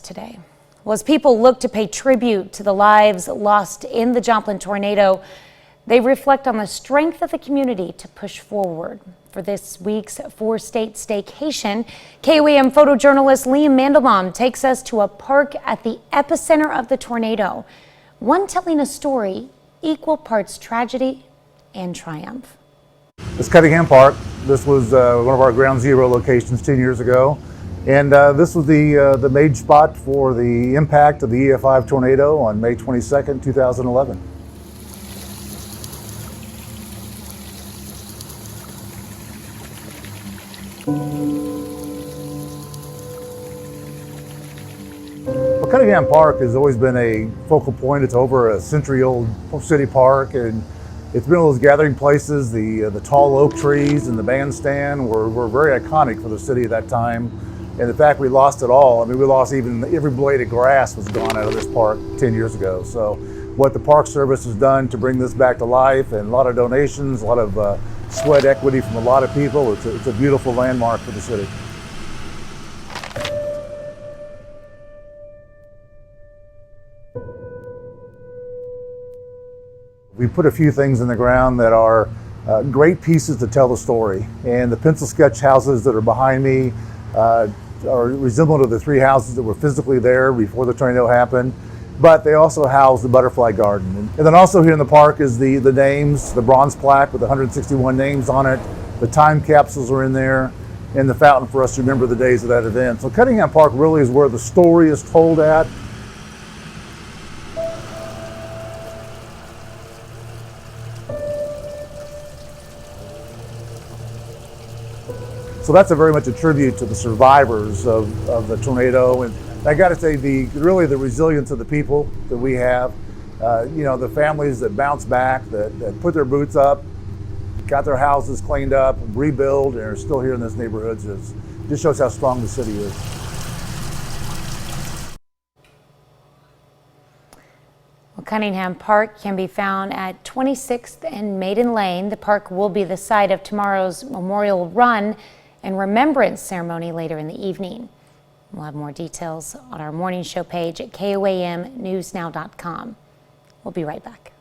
today. Well, as people look to pay tribute to the lives lost in the Joplin tornado, they reflect on the strength of the community to push forward. For this week's four-state staycation, KOAM photojournalist Liam Mandelbaum takes us to a park at the epicenter of the tornado, one telling a story equal parts tragedy and triumph. It's Cunningham Park. This was one of our ground zero locations 10 years ago. And this was the main spot for the impact of the EF5 tornado on May 22nd, 2011. Well, Cunningham Park has always been a focal point. It's over a century-old city park, and it's been one of those gathering places. The tall oak trees and the bandstand were very iconic for the city at that time. And in fact, we lost it all. I mean, we lost even every blade of grass was gone out of this park 10 years ago. So what the Park Service has done to bring this back to life, and a lot of donations, a lot of sweat equity from a lot of people, it's a beautiful landmark for the city. We put a few things in the ground that are great pieces to tell the story. And the pencil sketch houses that are behind me are resemblant of the three houses that were physically there before the tornado happened, but they also house the butterfly garden. And then also here in the park is the names, the bronze plaque with 161 names on it. The time capsules are in there, and the fountain for us to remember the days of that event. So Cunningham Park really is where the story is told at. So that's very much a tribute to the survivors of the tornado. And I got to say, really the resilience of the people that we have, you know, the families that bounce back, that put their boots up, got their houses cleaned up, rebuild, and are still here in this neighborhood. Just shows how strong the city is. Well, Cunningham Park can be found at 26th and Maiden Lane. The park will be the site of tomorrow's Memorial Run and Remembrance ceremony later in the evening. We'll have more details on our morning show page at KOAMnewsnow.com. We'll be right back.